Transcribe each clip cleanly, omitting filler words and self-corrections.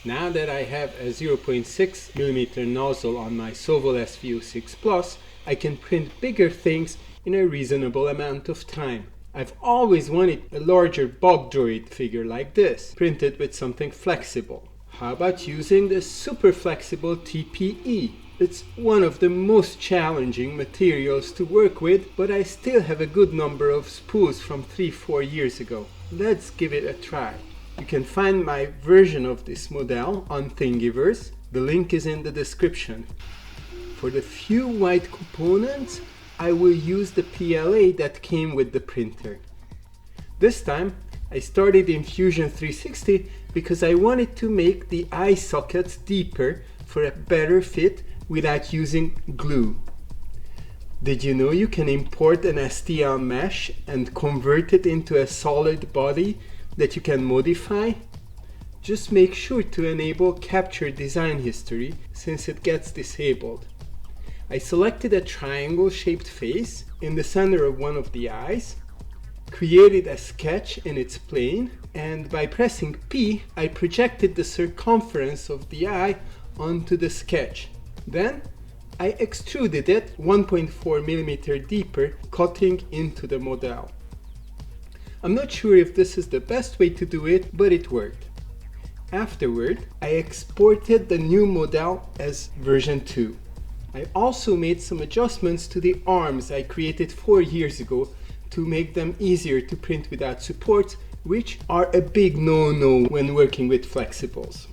Now that I have a 0.6mm nozzle on my Sovol SV06 Plus, I can print bigger things in a reasonable amount of time. I've always wanted a larger Bug Droid figure like this, printed with something flexible. How about using the super flexible TPE? It's one of the most challenging materials to work with, but I still have a good number of spools from 3-4 years ago. Let's give it a try. You can find my version of this model on Thingiverse. The link is in the description. For the few white components, I will use the PLA that came with the printer. This time, I started in Fusion 360 because I wanted to make the eye sockets deeper for a better fit without using glue. Did you know you can import an STL mesh and convert it into a solid body that you can modify? Just make sure to enable Capture Design History since it gets disabled. I selected a triangle-shaped face in the center of one of the eyes, created a sketch in its plane, and by pressing P, I projected the circumference of the eye onto the sketch. Then, I extruded it 1.4mm deeper, cutting into the model. I'm not sure if this is the best way to do it, but it worked. Afterward, I exported the new model as version 2. I also made some adjustments to the arms I created 4 years ago to make them easier to print without supports, which are a big no-no when working with flexibles.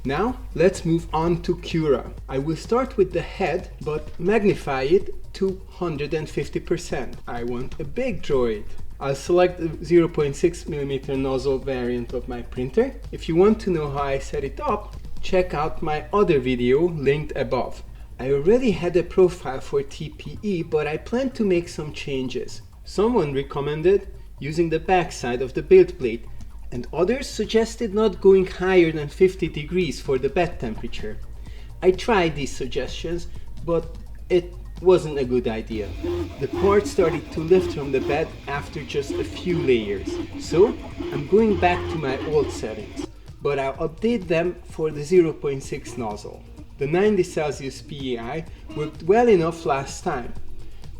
Now, let's move on to Cura. I will start with the head, but magnify it to 150%. I want a big droid. I'll select the 0.6mm nozzle variant of my printer. If you want to know how I set it up, check out my other video linked above. I already had a profile for TPE, but I plan to make some changes. Someone recommended using the backside of the build plate, and others suggested not going higher than 50 degrees for the bed temperature. I tried these suggestions, but it wasn't a good idea. The part started to lift from the bed after just a few layers. So I'm going back to my old settings, but I'll update them for the 0.6 nozzle. The 90 Celsius PEI worked well enough last time.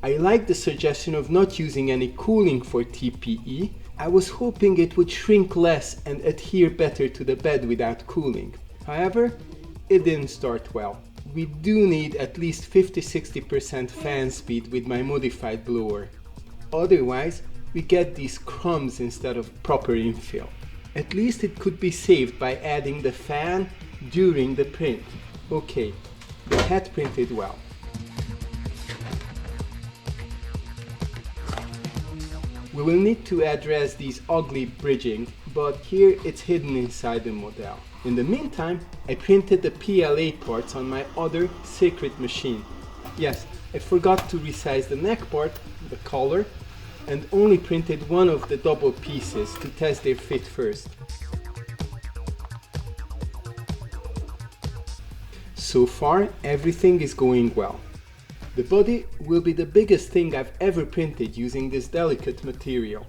I like the suggestion of not using any cooling for TPE. I was hoping it would shrink less and adhere better to the bed without cooling. However, it didn't start well. We do need at least 50-60% fan speed with my modified blower. Otherwise, we get these crumbs instead of proper infill. At least it could be saved by adding the fan during the print. Okay, the head printed well. We will need to address these ugly bridging, but here it's hidden inside the model. In the meantime, I printed the PLA parts on my other Sacred machine. Yes, I forgot to resize the neck part, the collar, and only printed one of the double pieces to test their fit first. So far, everything is going well. The body will be the biggest thing I've ever printed using this delicate material.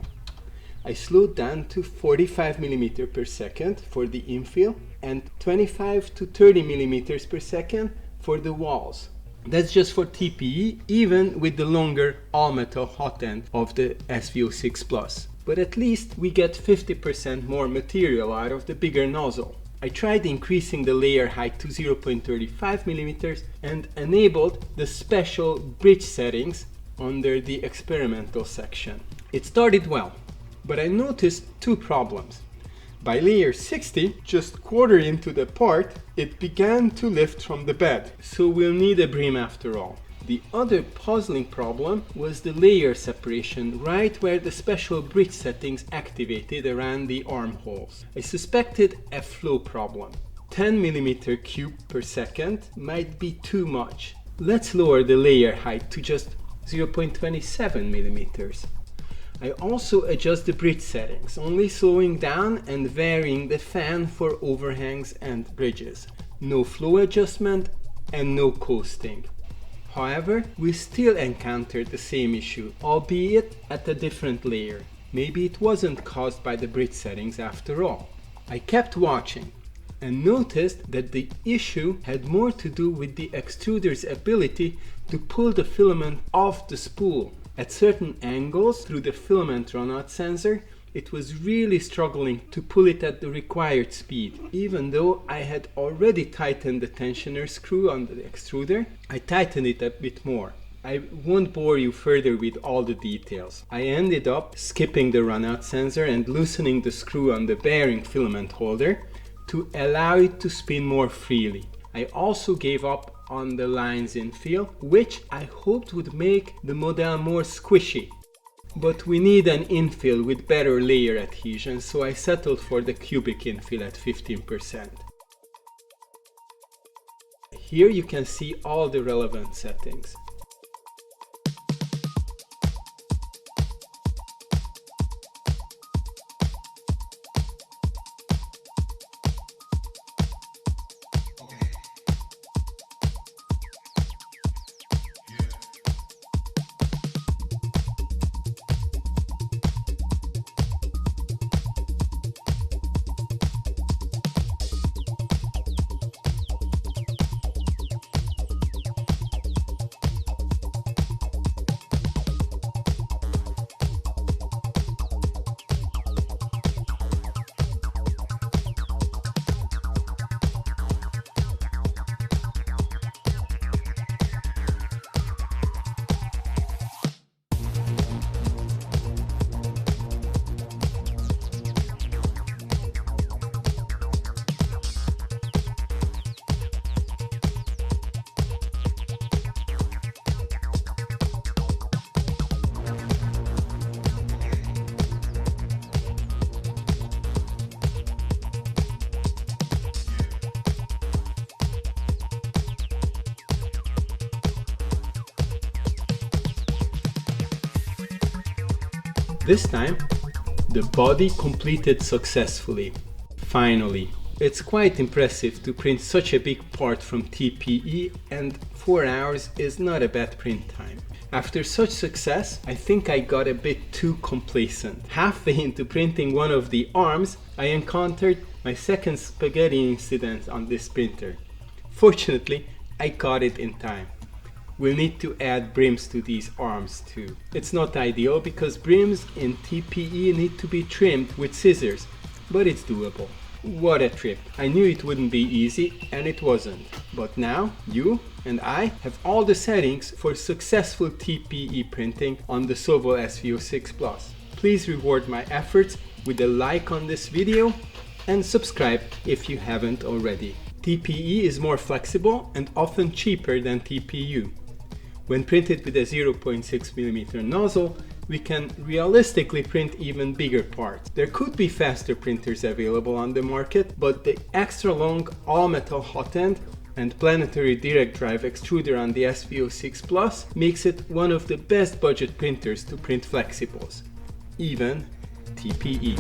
I slowed down to 45mm per second for the infill and 25 to 30mm per second for the walls. That's just for TPE, even with the longer all-metal hot end of the SV06 Plus. But at least we get 50% more material out of the bigger nozzle. I tried increasing the layer height to 0.35mm and enabled the special bridge settings under the experimental section. It started well, but I noticed two problems. By layer 60, just quarter into the part, it began to lift from the bed, so we'll need a brim after all. The other puzzling problem was the layer separation right where the special bridge settings activated around the armholes. I suspected a flow problem. 10mm cube per second might be too much. Let's lower the layer height to just 0.27mm. I also adjust the bridge settings, only slowing down and varying the fan for overhangs and bridges. No flow adjustment and no coasting. However, we still encountered the same issue, albeit at a different layer. Maybe it wasn't caused by the bridge settings after all. I kept watching, and noticed that the issue had more to do with the extruder's ability to pull the filament off the spool. At certain angles through the filament runout sensor, it was really struggling to pull it at the required speed. Even though I had already tightened the tensioner screw on the extruder, I tightened it a bit more. I won't bore you further with all the details. I ended up skipping the runout sensor and loosening the screw on the bearing filament holder to allow it to spin more freely. I also gave up on the lines infill, which I hoped would make the model more squishy. But we need an infill with better layer adhesion, so I settled for the cubic infill at 15%. Here you can see all the relevant settings. This time, the body completed successfully. Finally, it's quite impressive to print such a big part from TPE, and 4 hours is not a bad print time. After such success, I think I got a bit too complacent. Halfway into printing one of the arms, I encountered my second spaghetti incident on this printer. Fortunately, I got it in time. We'll need to add brims to these arms too. It's not ideal because brims in TPE need to be trimmed with scissors, but it's doable. What a trip! I knew it wouldn't be easy, and it wasn't. But now, you and I have all the settings for successful TPE printing on the Sovol SV06 Plus. Please reward my efforts with a like on this video and subscribe if you haven't already. TPE is more flexible and often cheaper than TPU. When printed with a 0.6mm nozzle, we can realistically print even bigger parts. There could be faster printers available on the market, but the extra long all-metal hot end and planetary direct drive extruder on the SV06 Plus makes it one of the best budget printers to print flexibles, even TPE.